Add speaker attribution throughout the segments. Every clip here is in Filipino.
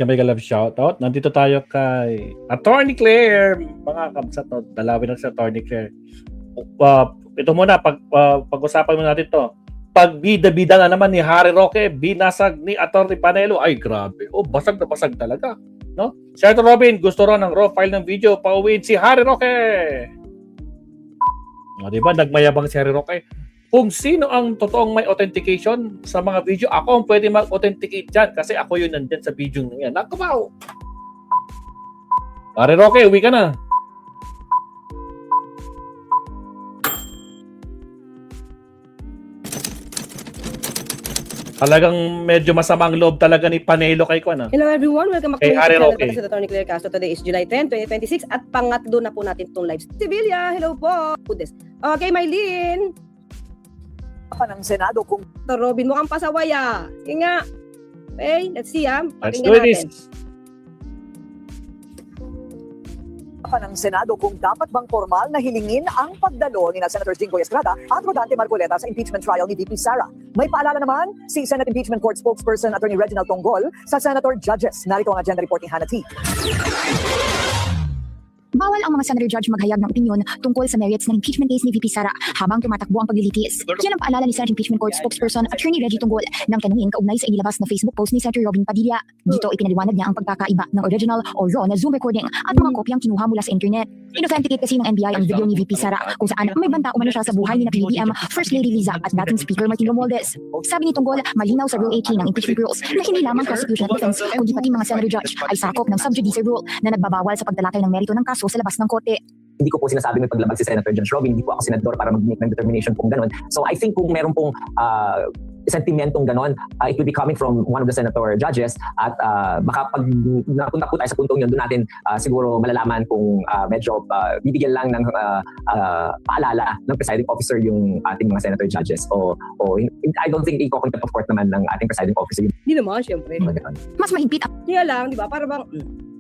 Speaker 1: mega love shoutout. Nandito tayo kay Attorney Claire. Mga kabsat, no? Dalawin lang sa Attorney Claire. Ito muna, pag-usapan muna natin to. Pag bida-bida na naman ni Harry Roque, binasag ni Attorney Panelo. Ay, grabe. Basag na basag talaga. No? Senator Robin, gusto rin ng raw file ng video, pauwiin si Harry Roque. Diba, nagmayabang si Harry Roque. Kung sino ang totoong may authentication sa mga video, ako ang pwede mag-authenticate dyan kasi ako yun nandyan sa video na yan. Nakabaw! Harry Roque, uwi ka na. Talagang medyo masamang loob talaga ni Panelo kay Kwan.
Speaker 2: Hello everyone, welcome back to
Speaker 1: Harry
Speaker 2: channel
Speaker 1: Roque.
Speaker 2: sa Attorney Claire Castro. Today is July 10, 2026 at pangatlo na po natin itong live. Sevilla, hello po. Goodness. Okay, Mylene.
Speaker 3: Pa ng Senado kung
Speaker 2: Robin, mukhang pasaway ah. Sige nga. Okay, let's see ah.
Speaker 1: Let's
Speaker 2: Pakinggan
Speaker 1: do this.
Speaker 3: pa ng Senado kung dapat bang formal na hilingin ang pagdalo ni Senator Jinggoy Estrada at Rodante Marcoleta sa impeachment trial ni VP Sara. May paalala naman si Senate Impeachment Court spokesperson Attorney Reginald Tonggol sa Senator Judges. Narito ang agenda report ni Hannah T.
Speaker 4: Bawal ang mga senator judge maghayag ng opinyon tungkol sa merits ng impeachment case ni VP Sara habang tumatakbo ang paglilitis. Yan ang paalala ni Senate Impeachment Court spokesperson Attorney Reggie Tonggol nang tanungin kaugnay sa inilabas na Facebook post ni Senator Robin Padilla. Dito ipinaliwanag niya ang pagkakaiba ng original o raw na Zoom recording at mga kopyang kinuha mula sa internet. Inauthenticate kasi ng NBI ang video ni VP Sara kung saan may banta umano siya sa buhay ni PBBM First Lady Liza at dating Speaker Martin Romualdez. Sabi ni Tonggol, malinaw sa Rule 18 ng impeachment rules na hindi lamang prosecution at defense kundi pati mga senator judge ay sakop ng sub judice rule na nagbabawal sa pagtalakay ng merito ng kaso sa labas ng korte.
Speaker 5: Hindi ko po sinasabing may paglabag si Senator Judge Robin, hindi po ako senador para mag-make ng determination kung gano'n. So I think kung meron pong sentimentong gano'n, it will be coming from one of the senator judges at baka pag napunta po tayo sa puntong yun, doon natin siguro malalaman kung medyo bibigyan lang ng paalala ng presiding officer yung ating mga senator judges. I don't think i-contempt of court naman ng ating presiding officer.
Speaker 2: Hindi naman, syempre.
Speaker 4: Mas mahigpit
Speaker 2: Kaya lang, di ba? Para bang,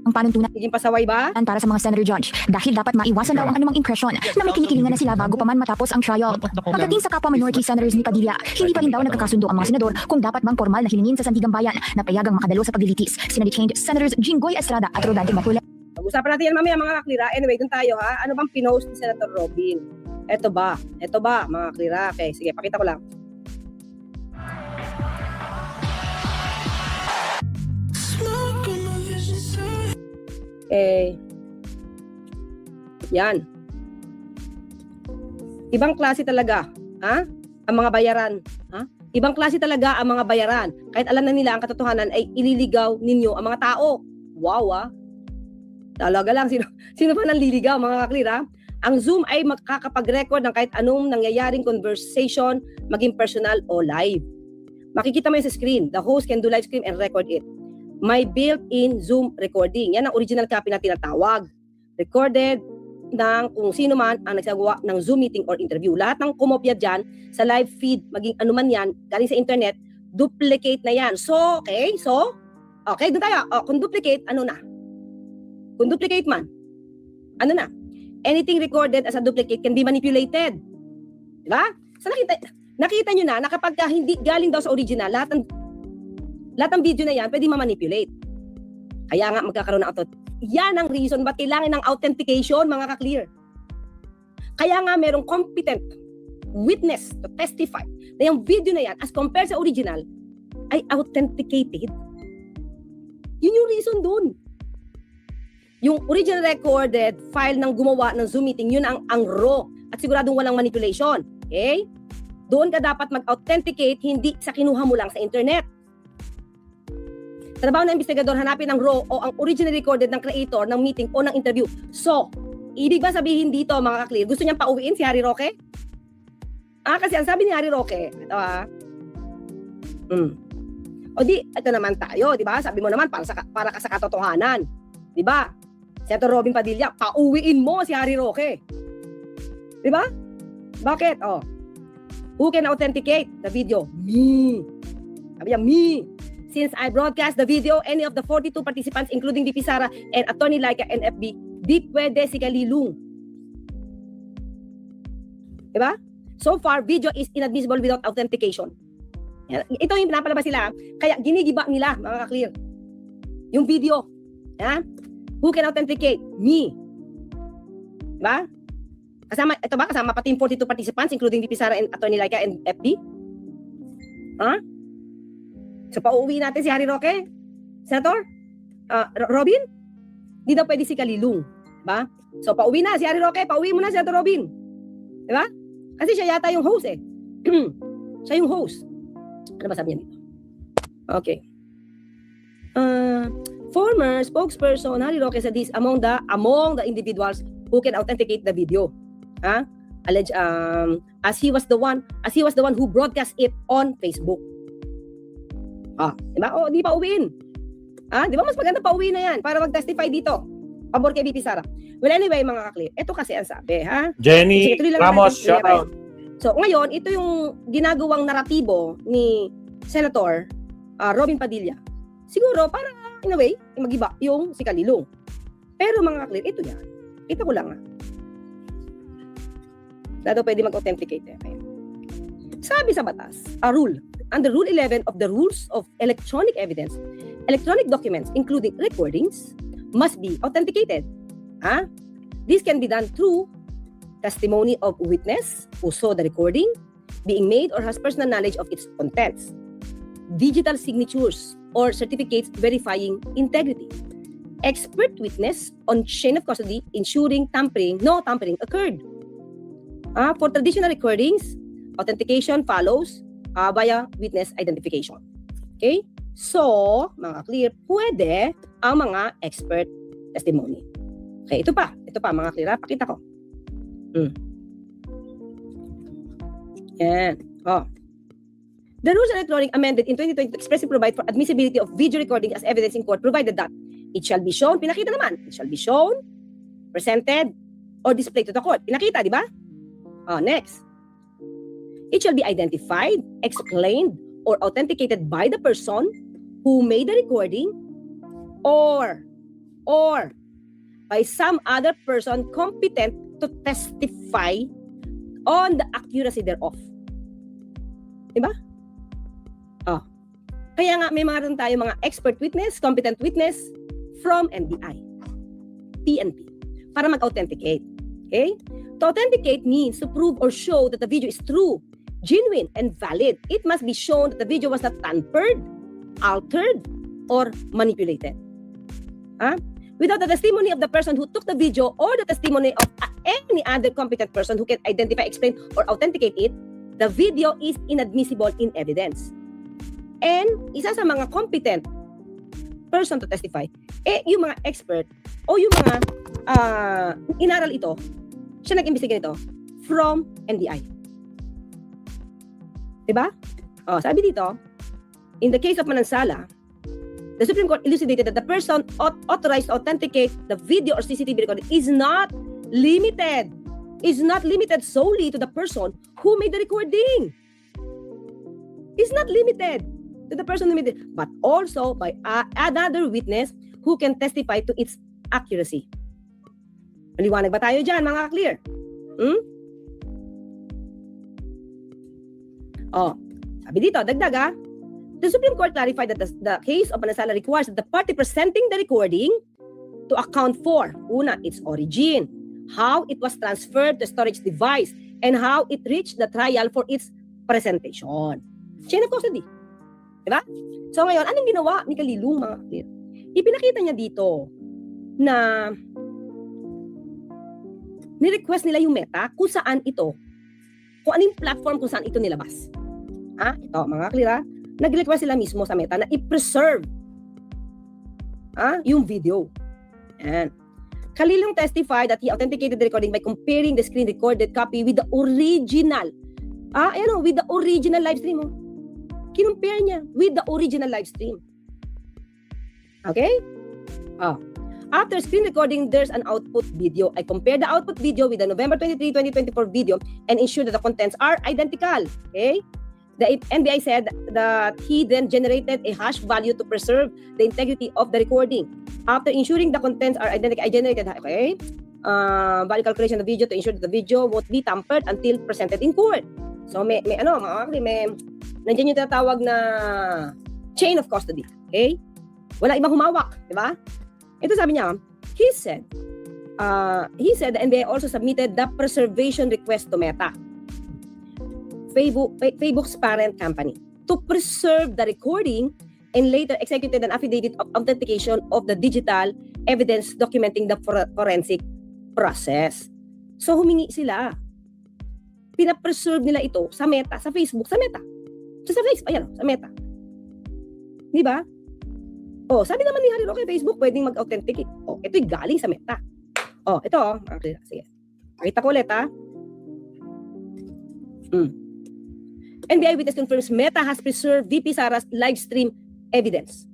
Speaker 4: ang panuntunan
Speaker 2: higing pasaway ba?
Speaker 4: para sa mga senator judge dahil dapat maiwasan daw ang anumang impresyon na may kinikilingan na sila bago pa man matapos ang trial. Pagdating sa kapwa minority senators ni Padilla, hindi pa rin daw nagkakasundo ang mga senador kung dapat bang formal na hilingin sa Sandigang Bayan na payagang makadalo sa paglilitis sina detained Senators Jinggoy Estrada at Rodante Marcoleta.
Speaker 2: Pag-usapan natin yan mamaya mga kaklira. Anyway, dun tayo ha. Ano bang pinost ni Senator Robin? Ito ba, mga kaklira? Okay, sige, pakita ko lang. Yan. Ibang klase talaga, ha? Ang mga bayaran, ha? Ibang klase talaga ang mga bayaran. Kahit alam na nila ang katotohanan ay ililigaw ninyo ang mga tao. Wow, ah. Talaga lang, sino pa nanliligaw, mga kaklira? Ang Zoom ay makakapag-record ng kahit anong nangyayaring conversation, maging personal o live. Makikita mo yun sa screen. The host can do live stream and record it. May built-in Zoom recording. Yan ang original copy na tinatawag. Recorded ng kung sino man ang nagsagawa ng Zoom meeting or interview. Lahat ng kumopya dyan sa live feed, maging ano man yan, galing sa internet, duplicate na yan. So, okay, doon tayo. Kung duplicate, ano na? Kung duplicate man, ano na? Anything recorded as a duplicate can be manipulated. Diba? So, nakita nyo na kapag hindi galing daw sa original, lahat ng video na yan, pwede ma-manipulate. Kaya nga magkakaroon ng yan ang reason ba't kailangan ng authentication, mga ka-clear. Kaya nga merong competent witness to testify na yung video na yan, as compared sa original, ay authenticated. Yun yung reason dun. Yung original recorded file ng gumawa ng Zoom meeting, yun ang raw at siguradong walang manipulation. Okay? Doon ka dapat mag-authenticate, hindi sa kinuha mo lang sa internet. Trabaho ng investigador, hanapin ang raw o ang original recorded ng creator ng meeting o ng interview. So, ibig ba sabihin dito, mga ka-clear, gusto niyang pauwiin si Harry Roque? Kasi ang sabi ni Harry Roque, ito O di, ito naman tayo, di ba? Sabi mo naman, para ka sa katotohanan. Di ba? Senator Robin Padilla, pauwiin mo si Harry Roque. Di ba? Bakit? Who can authenticate the video? Me. Sabi niya, me. Since I broadcast the video, any of the 42 participants, including VP Sara and Attorney Laika NFB, di pwede si Kalilung. Diba? So far, video is inadmissible without authentication. Ito yung pinapalabas sila. Kaya ginigiba nila, mga ka-clear. yung video. Ha? Who can authenticate? Me. Diba? Kasama pati yung 42 participants, including VP Sara and Attorney Laika and FB. Ha? So, pauwi natin si Harry Roque. Senator? Robin? Di daw pwede si Kalilung. Diba? So, pauwi na si Harry Roque. Pauwi mo na, Senator Robin. Diba? Kasi siya yata yung host eh. Siya yung host. Ano ba sabi niya dito? Okay. Former spokesperson Harry Roque said this among the individuals who can authenticate the video. As he was the one who broadcast it on Facebook. Diba? Di pa uwiin. Di ba mas maganda pa uwi na yan para mag-testify dito. Pabor kay VP Sara. Well, anyway, mga kakli, ito kasi ang sabi, ha?
Speaker 1: Jenny
Speaker 2: Sige, tuloy lang
Speaker 1: Ramos,
Speaker 2: natin.
Speaker 1: shout out.
Speaker 2: So, ngayon, ito yung ginagawang naratibo ni Senator Robin Padilla. Siguro, para, in a way, mag-iba yung si Kalilung. Pero mga kakli, ito yan. Ito ko lang, ha? Dado pwede mag-authenticate. Sabi sa batas, a rule, under Rule 11 of the Rules of Electronic Evidence, electronic documents, including recordings, must be authenticated. This can be done through testimony of witness who saw the recording being made or has personal knowledge of its contents, digital signatures or certificates verifying integrity, expert witness on chain of custody ensuring no tampering occurred. For traditional recordings, authentication follows via witness identification. Okay? So, mga clear, pwede ang mga expert testimony. Okay, ito pa mga clear, pakita ko. Yan. The rules of electronic amended in 2020 expressly provide for admissibility of video recording as evidence in court, provided that it shall be shown, pinakita naman, it shall be shown, presented, or displayed to the court. Pinakita, di ba? Next. It shall be identified, explained, or authenticated by the person who made the recording or by some other person competent to testify on the accuracy thereof. Diba? Kaya nga may mga tayo mga expert witness, competent witness from NBI, PNP, para mag-authenticate. Okay? To authenticate means to prove or show that the video is true, genuine, and valid. It must be shown that the video was not tampered, altered, or manipulated. Without the testimony of the person who took the video or the testimony of any other competent person who can identify, explain, or authenticate it, the video is inadmissible in evidence. And isa sa mga competent person to testify, yung mga expert o yung mga inaral ito, siya nag-imbestiga nito from NBI. Diba? Sabi dito, in the case of Manansala, the Supreme Court elucidated that the person authorized to authenticate the video or CCTV recording is not limited solely to the person who made the recording. It's not limited to the person who made it, but also by another witness who can testify to its accuracy. Maliwanag ba tayo dyan, mga clear? Sabi dito, dagdag the Supreme Court clarified that the case of Manansala requires that the party presenting the recording to account for, una, its origin, how it was transferred to storage device, and how it reached the trial for its presentation. Chain of custody. Diba? So ngayon, anong ginawa ni Kalilung, mga clear? Ipinakita niya dito na ni-request nila yung Meta kung saan ito, kung anong platform kung saan ito nilabas. Ito, mga clear, nag-request sila mismo sa Meta na i-preserve yung video. And Kalilung testified that he authenticated the recording by comparing the screen recorded copy with the original. With the original live stream. Kinumpare niya with the original live stream. Okay? After screen recording, there's an output video. I compared the output video with the November 23, 2024 video and ensured that the contents are identical. Okay? The NBI said that he then generated a hash value to preserve the integrity of the recording. After ensuring the contents are identical, I generated value calculation of the video to ensure that the video won't be tampered until presented in court. So may nandiyan yung tinatawag na chain of custody. Okay? Wala ibang humawak, di ba? Ito sabi niya, he said the NBI also submitted the preservation request to Meta, Facebook's parent company, to preserve the recording and later executed an affidavit of authentication of the digital evidence documenting the forensic process. So humingi sila. Pina-preserve nila ito sa Meta, sa Facebook, sa Meta. So, sa Facebook, ayan, sa Meta. Di ba? Oh, sabi naman ni Harry Roque, Facebook pwedeng mag-authenticate. Oh, ito'y galing sa Meta. Oh, ito oh. Okay, sige. Pakita ko ulit ha. NBI witness confirms Meta has preserved VP Sara's live stream evidence.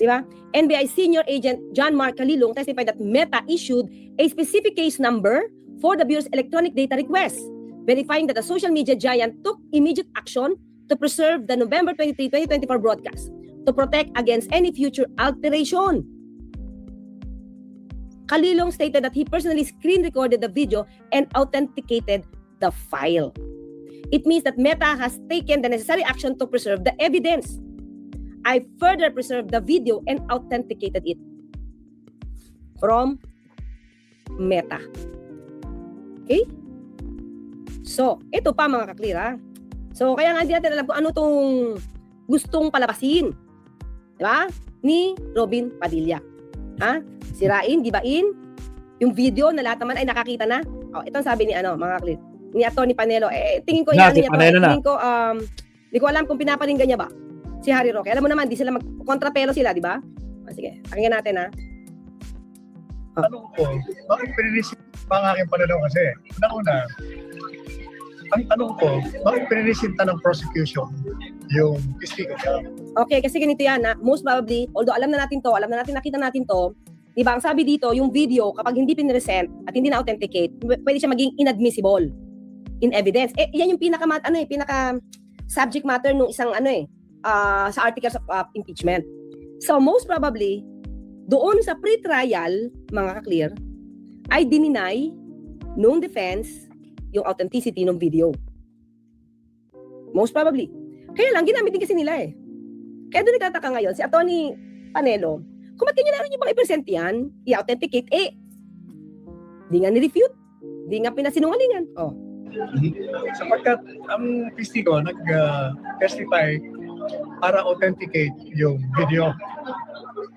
Speaker 2: Di ba? NBI senior agent John Mark Calilong testified that Meta issued a specific case number for the Bureau's electronic data request, verifying that the social media giant took immediate action to preserve the November 23, 2024 broadcast to protect against any future alteration. Calilong stated that he personally screen recorded the video and authenticated the file. It means that Meta has taken the necessary action to preserve the evidence. I further preserved the video and authenticated it from Meta. Okay? So, ito pa mga kaklir ha. So, kaya nga hindi natin alam kung ano tong gustong palabasin. Diba? Ni Robin Padilla. Ha? Sirain, gibain. Yung video na lahat naman ay nakakita na. Oh, ito ang sabi ni mga kaklir. Ni Atty. Panelo. Tingin ko yan niya to. Tingin ko, di ko alam kung pinaparinggan niya ba. Si Harry Roque. Alam mo naman, di sila kontrapelo sila, di ba? Sige, pakinggan natin ha.
Speaker 6: Tanong ko, bakit pininisip pa ang aking pananaw kasi? Una-una, ang tanong ko, bakit pininisinta ng prosecution yung testigo niya?
Speaker 2: Okay, kasi ganito yan na most probably, although alam na natin to, nakita natin to, di ba, ang sabi dito, yung video, kapag hindi pinresent at hindi na-authenticate, pwede siya maging inadmissible in evidence. Yan yung pinaka subject matter nung isang sa articles of impeachment. So most probably, doon sa pre-trial, mga ka-clear, ay dininay nung defense yung authenticity ng video. Most probably. Kaya lang, ginamit din kasi nila eh. Kaya doon nagtataka ngayon, si Atty. Panelo, kung ba't kanya na rin yung mga i-present yan, i-authenticate, di nga ni-refute, di nga pinasinungalingan. Oh.
Speaker 6: Sapagkat ang testigo nag-testify para authenticate yung video.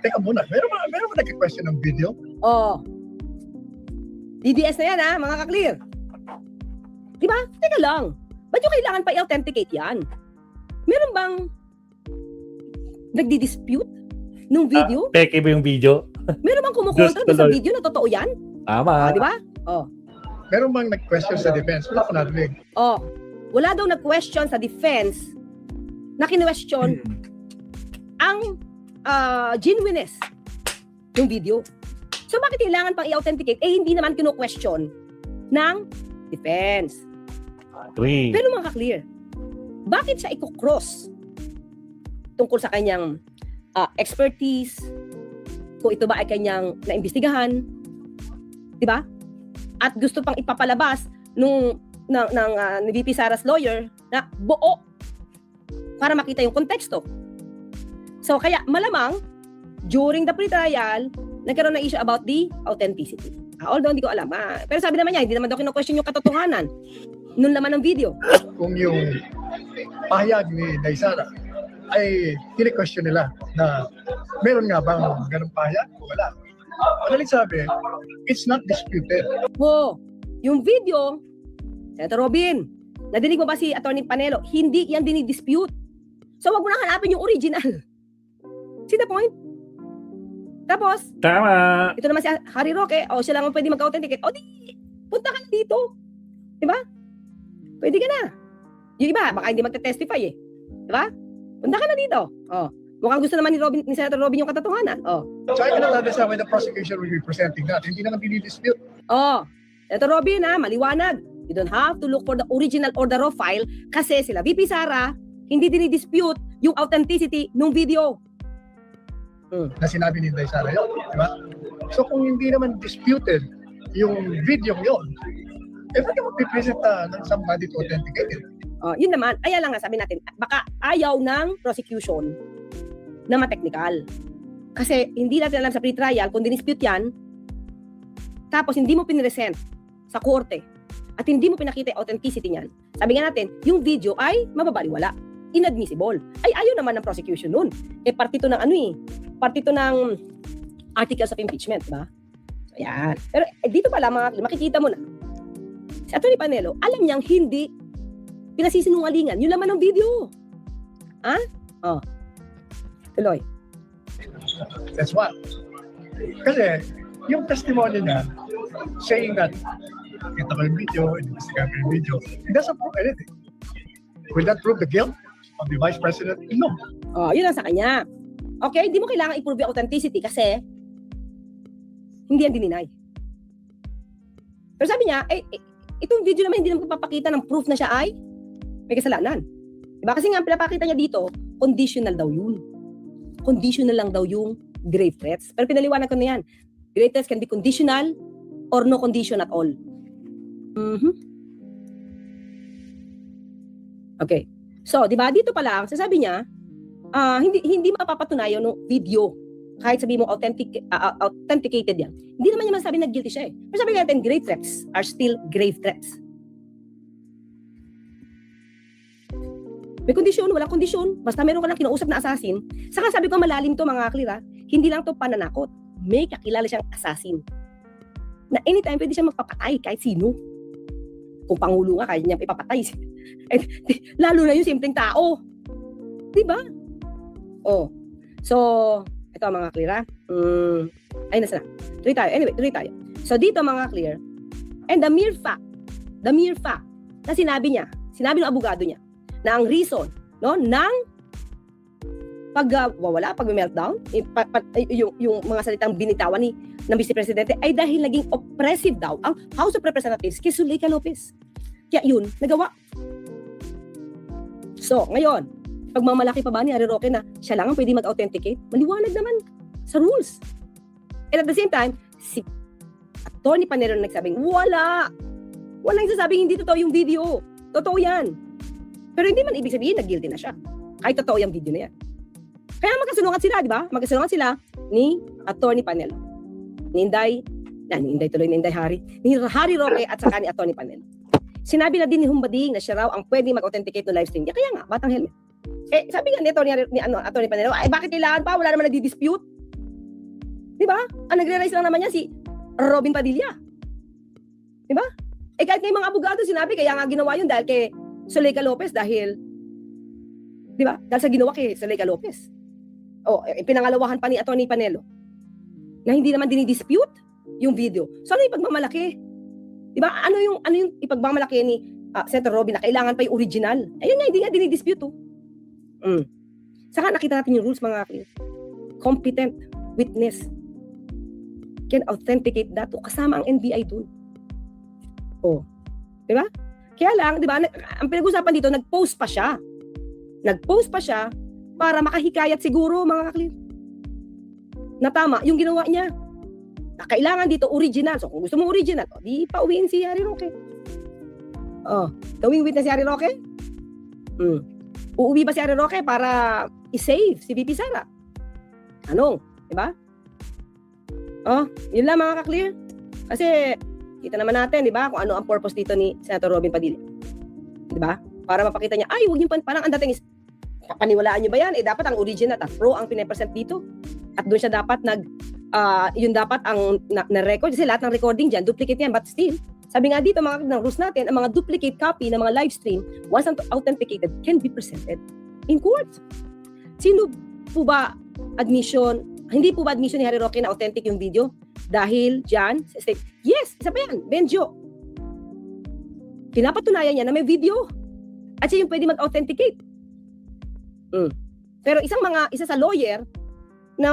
Speaker 6: Teka muna, meron ba nag-question ng video?
Speaker 2: Oh. DDS na yan mga ka-clear. Diba? Teka lang. Ba't yung kailangan pa i-authenticate yan? Meron bang nagdi-dispute nung video?
Speaker 1: Peke ba yung video?
Speaker 2: Meron bang kumukontra sa video na totoo yan?
Speaker 1: Tama.
Speaker 2: Diba? Oh.
Speaker 6: Meron bang nag-question sa defense? Wala ko narinig.
Speaker 2: Oh. Wala daw nag-question sa defense na kinwestiyon ang genuineness ng video. So bakit kailangan pang i-authenticate? Hindi naman kino-question ng defense.
Speaker 1: Agree.
Speaker 2: Pero mga ka-clear, bakit siya i-cross tungkol sa kanyang expertise, kung ito ba ay kanyang naimbestigahan, di ba? At gusto pang ipapalabas ng VP Sara's lawyer na buo para makita yung konteksto. So kaya malamang during the pre-trial nagkaroon na issue about the authenticity. Although hindi ko alam. Pero sabi naman niya, hindi naman daw kino-question yung katotohanan nung laman ng video.
Speaker 6: Kung yung pahayag ni Day Sara ay kine-question nila na meron nga bang ganung pahayag o wala. Madaling sabi, it's not disputed.
Speaker 2: Yung video, Senator Robin, nadinig mo ba si Atty. Panelo? Hindi yan dinidispute. So wag mo na hanapin yung original. See the point? Tapos,
Speaker 1: Tama.
Speaker 2: ito naman si Harry Roque, siya lang ang pwede mag-authenticate. Di, punta ka na dito. Diba? Pwede ka na. Yung iba, baka hindi magte-testify eh. Diba? Punta ka na dito. Mukhang gusto naman ni Senator Robin yung katotohanan.
Speaker 6: So I cannot understand why the prosecution will be presenting that. Hindi naman dinidispute.
Speaker 2: Senator Robin maliwanag. You don't have to look for the original or the raw file kasi sila VP Sara hindi dinidispute yung authenticity ng video.
Speaker 6: Na sinabi ni Day Sara yun. Diba? So kung hindi naman disputed yung video yun, bakit mag-present ng somebody to authenticate it?
Speaker 2: Yun naman, lang nga sabi natin, baka ayaw ng prosecution na ma-technical. Kasi hindi natin alam sa pre-trial kung dinispute yan, tapos hindi mo pinresent sa korte at hindi mo pinakita yung authenticity niyan. Sabi nga natin, yung video ay mababaliwala, inadmissible. Ay ayaw naman ng prosecution nun. Partito ng partito ng articles of impeachment, diba? So, yan. Pero dito pala, makikita mo na, si Atty. Panelo, alam niyang hindi pinasisinungalingan yung laman ng video. Ha? Oh. Tuloy.
Speaker 6: That's what. Kasi, yung testimony niya, saying that, kita ko yung video, investigahan ko yung video, it doesn't prove anything. Will that prove the guilt of the Vice President? No.
Speaker 2: Oh, yun lang sa kanya. Okay, hindi mo kailangan i-prove yung authenticity kasi hindi yan dininay. Pero sabi niya, itong video naman hindi naman papakita ng proof na siya ay may kasalanan. Diba? Kasi nga, pinapakita niya dito, conditional daw yun. Conditional lang daw yung grave threats. Pero pinaliwanag ko na yan. Grave threats can be conditional or no condition at all. Okay. So, di ba, dito pa lang, sasabi niya, hindi mapapatunayan ng video. Kahit sabi mo authenticated yan. Hindi naman niya masabi na guilty siya eh. Pero sabi natin, grave threats are still grave threats. May kondisyon, walang kondisyon. Basta meron ka lang kinausap na assassin. Saka sabi ko malalim to mga klira, hindi lang to pananakot. May kakilala siyang assassin. Na anytime pwede siya magpapatay kahit sino. Kung pangulo nga, kaya niya ipapatay. Lalo na yung simpleng tao. Diba? Oh. So, ito mga klira. Ay, nasa na. Tuloy tayo. Anyway, tuloy tayo. So, dito mga clear. And the mere fact na sinabi ng abogado niya, na ang reason, no, ng pagwawala, pag-meltdown, yung mga salitang binitawan ng Vice Presidente ay dahil naging oppressive daw ang House of Representatives kay Zuleika Lopez. Kaya yun, nagawa. So, ngayon, pagmamalaki pa ba ni Harry Roque na siya lang ang pwede mag-authenticate? Maliwanag naman sa rules. And at the same time, si Atty. Panelo na nagsabing, walang sasabing hindi totoo yung video. Totoo yan. Pero hindi man ibig sabihin na guilty na siya. Kahit totoo yung video na yan. Kaya magkasunungan sila, di ba? Magkasunungan sila ni Atty. Panelo. Ni Inday Harry. Ni Harry Roque at saka ni Atty. Panelo. Sinabi na din ni Humbading na siya raw ang pwede mag-authenticate ng live stream. Kaya nga, batang helmet. Sabi nga ni Atty. Panelo, bakit kailangan pa? Wala naman nagdi-dispute. Di ba? Ang nagre-raise lang naman niya si Robin Padilla. Di ba? Kahit nga yung mga abogado sinabi, kaya nga ginawa yun dahil kay Zuleika Lopez dahil, di ba? Dahil sa ginawa kay Zuleika Lopez. Pinangalawahan pa ni Atty. Panelo na hindi naman dinidispute yung video. So ano yung pagmamalaki? Di ba? Ano yung ipagmamalaki ni Senator Robin na kailangan pa yung original? Ayun nga, hindi nga dinidispute to. Saka nakita natin yung rules mga kapatid. Competent witness can authenticate that to kasama ang NBI dun. Di ba? Kaya lang, di ba, ang pinag-usapan dito, nag-post pa siya para makahikayat siguro mga kaklir. Na tama, yung ginawa niya. Na kailangan dito original. So kung gusto mo original, di pa uwiin si Harry Roque. Gawing witness si Harry Roque? Uuwi ba si Harry Roque para i-save si VP Sara? Anong? Di ba? Yun lang mga kaklir. Kasi kita naman natin, di ba, kung ano ang purpose dito ni Senator Robin Padilla. Di ba? Para mapakita niya, huwag yung parang ang dating is, paniwalaan niyo ba yan? Dapat ang original at pro ang pinapresent dito. At doon siya dapat yun dapat ang na-record. Kasi lahat ng recording dyan, duplicate yan. But still, sabi nga dito, mga ng rules natin, ang mga duplicate copy ng mga live stream, once authenticated, can be presented in court. Sino po ba hindi po ba admission ni Harry Roque na authentic yung video? Dahil dyan, sa state, yes, isa pa yan, Benjo. Pinapatunayan niya na may video. At siya yung pwede mag-authenticate. Pero isa sa lawyer na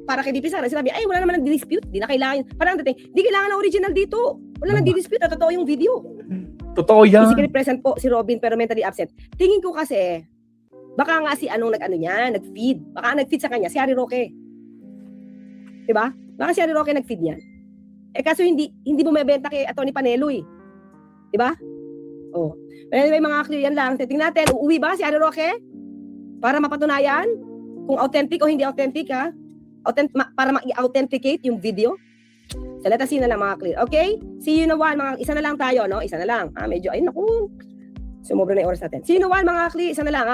Speaker 2: para kay DP Sara, sinabi, wala naman nag-dispute, di na kailangan. Parang dating, di kailangan na original dito. Wala nag-dispute, na totoo yung video.
Speaker 1: Totoo yan.
Speaker 2: Physically present po si Robin pero mentally absent. Tingin ko kasi, baka nga si nag-feed. Baka nag-feed sa kanya, si Harry Roque. Diba? Baka si Harry Roque nag-feed niyan. Kaso hindi bumebenta kay Atty. Panelo eh. Diba? Pero anyway, mga clear yan lang. Tingnan natin, uuwi ba si Harry Roque? Para mapatunayan kung authentic o hindi authentic ha. Para ma-authenticate yung video. So let us see na lang mga clear. Okay? See you in a while mga, isa na lang tayo, no? Isa na lang. Medyo, ay naku. Sumobra na yung oras natin. See you in a while mga clear, isa na lang.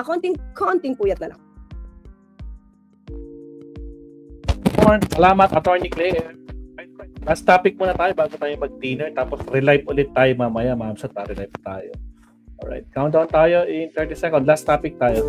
Speaker 2: Konting puyat na lang.
Speaker 1: Salamat, Attorney Claire. Last topic muna tayo bago tayo mag-dinner. Tapos relive ulit tayo mamaya, ma'am. So, relive tayo. Alright, countdown tayo in 30 seconds. Last topic tayo.